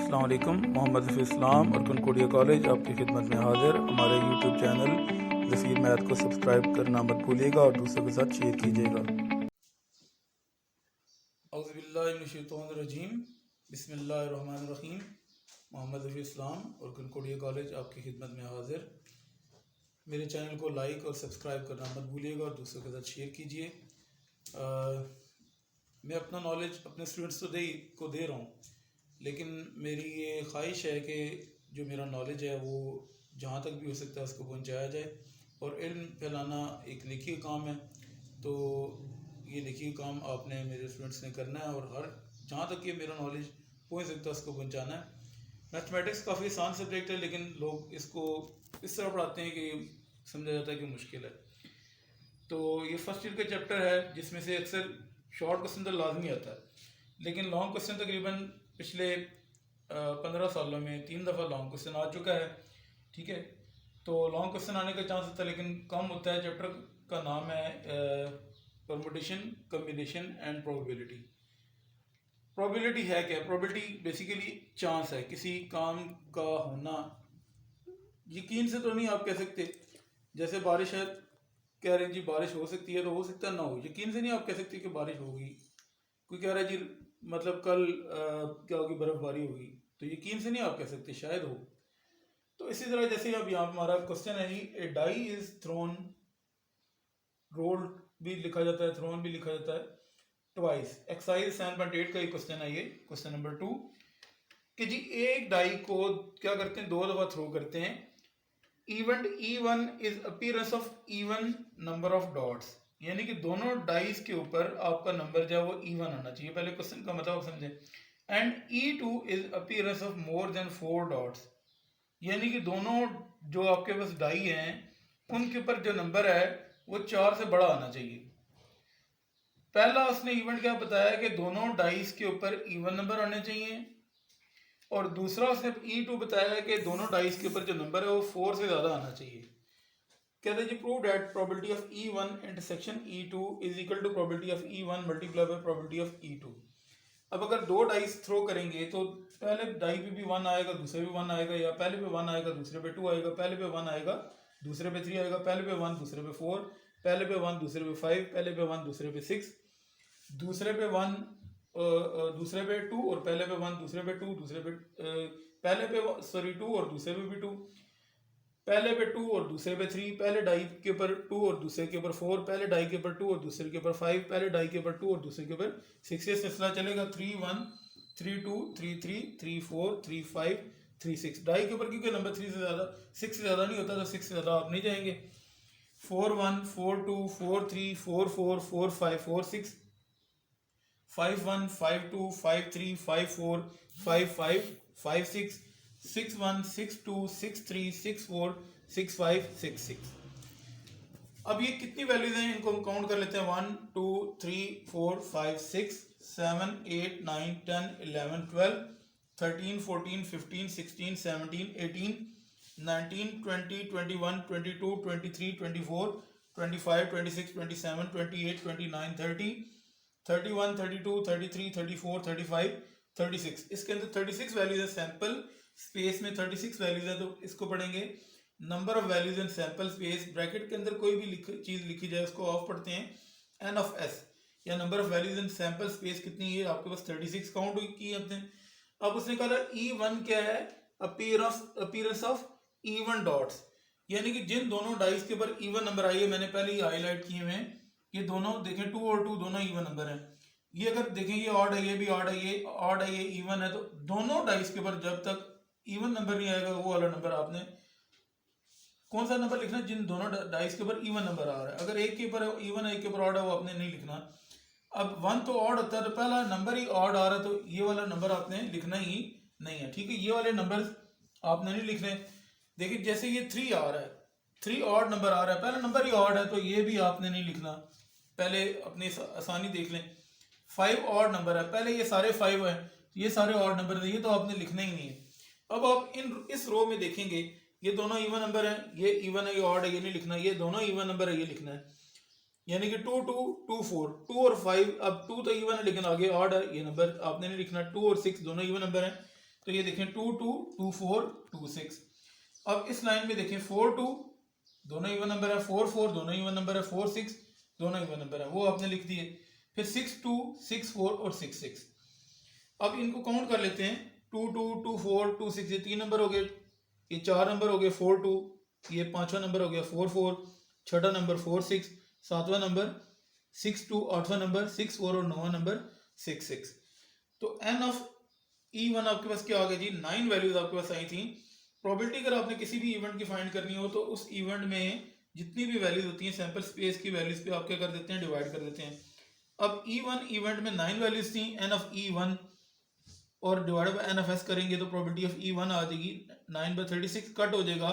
अस्सलाम वालेकुम। मोहम्मद हफीज़ इस्लाम और कनकोडिया कॉलेज आपकी खिदमत में हाजिर। हमारे यूट्यूब चैनल ज़फ़ीर मैथ को सब्सक्राइब करना मत भूलिएगा और दूसरों के साथ शेयर कीजिएगा। औज़ुबिल्लाहिमिनश्शैतानिर्रजीम, बिस्मिल्लाहिर्रहमानिर्रहीम। मोहम्मद हफीज़ इस्लाम और कनकोडिया कॉलेज आपकी खिदमत में हाजिर। मेरे चैनल को लाइक और सब्सक्राइब करना मत भूलिएगा और दूसरों के साथ शेयर कीजिए। मैं अपना नॉलेज अपने स्टूडेंट्स को दे रहा हूँ, लेकिन मेरी ये ख्वाहिश है कि जो मेरा नॉलेज है वो जहाँ तक भी हो सकता है उसको पहुँचाया जाए। और इल्म फैलाना एक नेकी का काम है, तो ये नेकी का काम आपने मेरे स्टूडेंट्स ने करना है और हर जहाँ तक ये मेरा नॉलेज पहुँच सकता है उसको पहुँचाना है। मैथमेटिक्स काफ़ी आसान सब्जेक्ट है, लेकिन लोग इसको इस तरह पढ़ाते हैं कि समझा जाता है कि मुश्किल है। तो ये फर्स्ट ईयर का चैप्टर है जिसमें से अक्सर शॉर्ट क्वेश्चन तो लाजमी आता है, लेकिन लॉन्ग क्वेश्चन तकरीबन पिछले 15 सालों में 3 दफ़ा लॉन्ग क्वेश्चन आ चुका है। ठीक है, तो लॉन्ग क्वेश्चन आने का चांस होता है लेकिन कम होता है। चैप्टर का नाम है permutation, combination and probability. Probability है क्या? प्रोबेबिलिटी बेसिकली चांस है किसी काम का होना। यकीन से तो नहीं आप कह सकते, जैसे बारिश है, कह रहे हैं जी बारिश हो सकती है, तो हो सकता है ना हो। यकीन से नहीं आप कह सकते कि बारिश होगी। कोई कह रहा है जी मतलब कल क्या होगी, बर्फबारी होगी, तो यकीन से नहीं आप कह सकते, शायद हो। तो इसी तरह जैसे अब यहाँ हमारा क्वेश्चन है जी, ए डाई इज थ्रोन, रोल्ड भी लिखा जाता है, थ्रोन भी लिखा जाता है, ट्वाइस। एक्सरसाइज 7.8 का ये क्वेश्चन है, ये क्वेश्चन नंबर 2 कि जी एक डाई को क्या करते हैं, 2 दफ़ा थ्रो करते हैं। Event E1 is appearance of even number of dots, यानी कि दोनों डाइस के ऊपर आपका नंबर जो है वो E1 आना चाहिए। पहले क्वेश्चन का मतलब समझें। And E2 is appearance of more than 4 dots, यानी कि दोनों जो आपके पास डाई हैं उनके ऊपर जो नंबर है वो 4 से बड़ा आना चाहिए। पहला उसने इवेंट क्या बताया कि दोनों डाइस के ऊपर इवन नंबर आने चाहिए, और दूसरा उसने E2 बताया कि दोनों डाइस के ऊपर जो नंबर है वो 4 से ज़्यादा आना चाहिए। कहते हैं जी prove that probability of E1 intersection E2 is equal to probability of E1 multiply by probability of E2। अब अगर 2 डाइस थ्रो करेंगे तो पहले डाई पे भी 1 आएगा, दूसरे पे 1 आएगा, या पहले पे 1 आएगा दूसरे पे 2 आएगा, पहले पे 1 आएगा दूसरे पे 3 आएगा, पहले पे 1 दूसरे पे 4, पहले पे 1 दूसरे पे 5, पहले पे 1 दूसरे पे 6, दूसरे पे 1 दूसरे पे 2, और पहले पे 1 दूसरे पे 2, दूसरे पे पहले पे 2 और दूसरे पे भी 2, पहले पे 2 और दूसरे पे 3, पहले डाई के ऊपर 2 और दूसरे के ऊपर 4, पहले डाई के ऊपर 2 और दूसरे के ऊपर 5, पहले डाई के ऊपर 2 और दूसरे के ऊपर 6। ये सिलसिला चलेगा 3 1 3 2 3 3 3 4 3 5 3 6। डाई के ऊपर क्योंकि नंबर 3 से ज़्यादा 6 से ज़्यादा नहीं होता, तो 6 से ज़्यादा आप नहीं जाएंगे। 4 1 4 2 4 3 4 4 4 5 4 6, 5 1 5 2 5 3 5 4 5 5 5 6 6 1 6 2 6 3 6 4 6 5 6 6। अब ये कितनी वैल्यूज हैं इनको हम काउंट कर लेते हैं। 1 2 3 4 5 6 7 8 9 10 11 12 13 14 15 16 17 18 19 20 21 22 23 24 25 26 27 28 29 30 31 32 33 34 35 36। इसके अंदर 36 वैल्यूज है। सैंपल स्पेस में 36 वैल्यूज है, तो इसको पढ़ेंगे number of values in sample space. Bracket के अंदर कोई भी चीज लिखी जाए उसको ऑफ पढ़ते हैं। एन ऑफ एस या number of values in sample space कितनी है, आपके पास 36 काउंट की है। अब उसने कहा E1 क्या है, अपीयरेंस ऑफ इवन डॉट्स, यानी कि जिन दोनों डाइस के ऊपर इवन नंबर आई है, मैंने पहले ही हाईलाइट किए हुए हैं। ये दोनों देखें 2 और 2 दोनों इवन नंबर हैं। ये अगर देखें ये ऑड है, ये भी ऑड है, ये ऑड है, ये इवन है, तो दोनों डाइस के ऊपर जब तक इवन नंबर नहीं आएगा वो वाला नंबर आपने कौन सा नंबर लिखना, जिन दोनों डाइस के ऊपर इवन नंबर आ रहा है। अगर एक के ऊपर इवन है, एक के ऊपर ऑड है, वो आपने नहीं लिखना। अब 1 तो ऑड होता है, तो पहला नंबर ही ऑड आ रहा है, तो ये वाला नंबर आपने लिखना ही नहीं है। ठीक है, ये वाले नंबर आपने नहीं लिखने। देखिए जैसे ये 3 आ रहा है, 3 ऑड नंबर आ रहा है, पहला नंबर ही ऑड है, तो ये भी आपने नहीं लिखना। पहले अपनी आसानी देख लें। 5 ऑड नंबर है, पहले ये सारे 5 है, ये सारे ऑड नंबर है, ये तो आपने लिखना ही नहीं है। अब आप इस रो में देखेंगे ये दोनों इवन नंबर हैं, ये इवन है, ये ऑड है, ये नहीं लिखना। ये दोनों इवन नंबर है, ये लिखना है। यानी कि 2 2 2 4 2 और 5, अब 2 तो इवन है लेकिन आगे ऑड है, ये नंबर आपने नहीं लिखना। 2 और 6 दोनों इवन नंबर हैं, तो ये देखें 2 2 2 4 2 6। अब इस लाइन में देखें 4 2 दोनों इवन नंबर है, 4 4 दोनों इवन नंबर है, 4 6 दोनों इवन नंबर है, वो आपने लिख दिए। फिर 6 2 6 4 और 6 6। अब इनको काउंट कर लेते हैं, 2 2 2 4 2 6, ये 3 नंबर हो गए, ये 4 नंबर हो गए 4 2, ये 5वां नंबर हो गया 4 4, 6वां नंबर 4 6, 7वां नंबर 6 2, 8वां नंबर 6 4 और 9वां नंबर 6 6। तो n ऑफ E1 आपके पास क्या आ गया जी, 9 वैल्यूज आपके पास आई थी। प्रोबेबिलिटी अगर आपने किसी भी इवेंट की फाइंड करनी हो तो उस इवेंट में जितनी भी वैल्यूज होती हैं सैंपल स्पेस की वैल्यूज पे आप क्या कर देते हैं, डिवाइड कर देते हैं। अब E1 इवेंट में 9 वैल्यूज थी, n ऑफ E1 और divide by n of s करेंगे तो प्रोबेबिलिटी ऑफ E1 आ जाएगी 9/36, कट हो जाएगा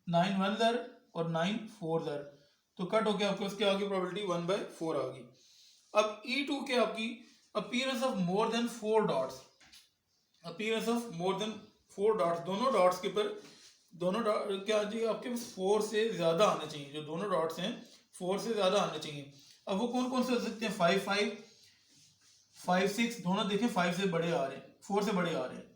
9 1 दर और 9 4 दर, तो कट होके आपके पास क्या आ गई, प्रोबेबिलिटी 1/4 आ गई। अब E2 के आपकी appearance of more than 4 dots, appearance of more than 4 dots, दोनों डॉट्स के ऊपर दोनों क्या जी आपके पास 4 से ज्यादा आने चाहिए, जो दोनों डॉट्स हैं 4 से ज्यादा आने चाहिए। अब वो कौन कौन से हो सकते हैं, 5 5 5 6, दोनों देखें 5 से बड़े आ रहे हैं, 4 से बड़े आ रहे हैं।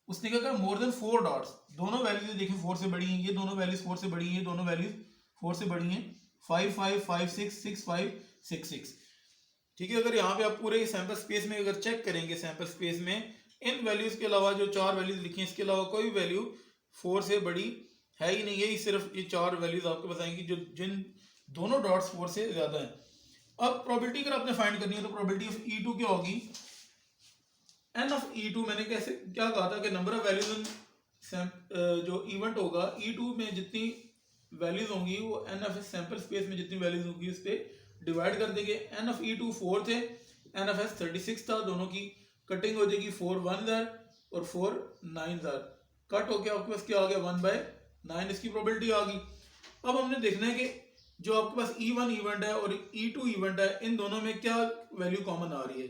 उसने क्या कहा, मोर देन 4 डॉट्स, दोनों वैल्यूज देखें 4 से बड़ी हैं, ये दोनों वैल्यूज 4 से बड़ी हैं, ये दोनों वैल्यूज 4 से बड़ी हैं, 5 5 5 6 6 5 6 6। ठीक है, अगर यहाँ पे आप पूरे सैंपल स्पेस में अगर चेक करेंगे, सैंपल स्पेस में इन वैल्यूज के अलावा जो 4 वैल्यूज लिखी हैं इसके अलावा कोई वैल्यू 4 से बड़ी है ही नहीं है, सिर्फ ये 4 वैल्यूज आपको बताएंगी जो जिन दोनों डॉट्स 4 से ज्यादा हैं। अब प्रोबेबिलिटी अगर आपने फाइंड करनी है तो प्रोबेबिलिटी ऑफ E2 क्या होगी, n ऑफ E2, मैंने कैसे क्या कहा था कि नंबर ऑफ वैल्यूज जो इवेंट होगा E2 में जितनी वैल्यूज होंगी वो n ऑफ सैंपल स्पेस में जितनी वैल्यूज होंगी उस पर डिवाइड कर देंगे। n ऑफ E2 4 थे, n ऑफ s 36 था, दोनों की कटिंग हो जाएगी 4 1 दर और 4 9 दर, कट होके आपके पास क्या आ गया 1/9, इसकी प्रोबेबिलिटी आ गई। अब हमने देखना है कि जो आपके पास E1 इवेंट है और E2 इवेंट है इन दोनों में क्या वैल्यू कॉमन आ रही है।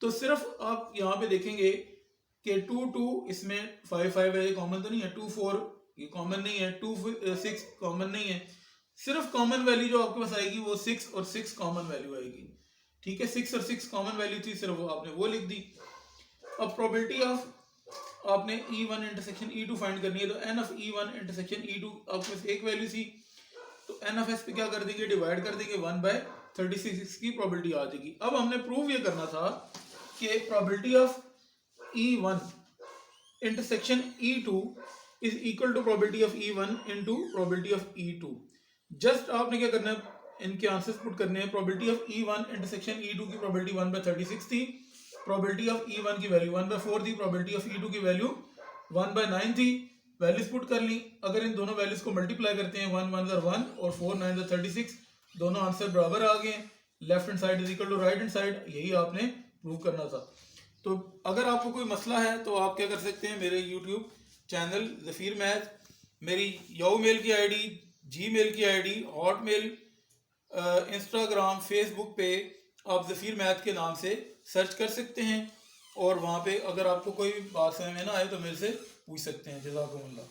तो सिर्फ आप यहाँ पे देखेंगे कि 2 2 इसमें 5 5 है, ये कॉमन तो नहीं है, 2 4 ये कॉमन नहीं है, 2 6 कॉमन नहीं है, सिर्फ कॉमन वैल्यू जो आपके पास आएगी वो 6 और 6 कॉमन वैल्यू आएगी। ठीक है, 6 और 6 कॉमन वैल्यू थी, सिर्फ आपने वो लिख दी। अब प्रोबेबिलिटी ऑफ आपने E1 इंटरसेक्शन E2 फाइंड करनी है तो n of E1 intersection E2 आपके पास एक वैल्यू थी, तो n ऑफ s पे क्या कर देंगे, डिवाइड कर देंगे, 1/36 की प्रोबेबिलिटी आ जाएगी। अब हमने प्रूव ये करना था कि probability of E1 intersection E2 is equal to probability of E1 into probability of E2। Just आपने क्या करना है, इनके आंसर्स पुट करने हैं। Probability of E1 intersection E2 की प्रोबेबिलिटी 1/36 थी, प्रोबेबिलिटी ऑफ E1 की वैल्यू 1/4 थी, प्रोबेबिलिटी ऑफ E2 की वैल्यू 1/9 थी। वैल्यूज पुट कर ली, अगर इन दोनों वैल्यूज को मल्टीप्लाई करते हैं 1 1 1 और 4 9 36, दोनों आंसर बराबर आ गए, left hand side is equal to right hand side, यही आपने प्रूव करना था। तो अगर आपको कोई मसला है तो आप क्या कर सकते हैं, मेरे यूट्यूब चैनल ज़फ़ीर मैथ, मेरी याहू मेल की आईडी, जीमेल की आईडी, हॉटमेल, इंस्टाग्राम, फेसबुक पे आप ज़फ़ीर मैथ के नाम से सर्च कर सकते हैं और वहाँ पे अगर आपको कोई बात समझ में ना आए तो मेरे से पूछ सकते हैं। जज़ाकुमुल्लाह।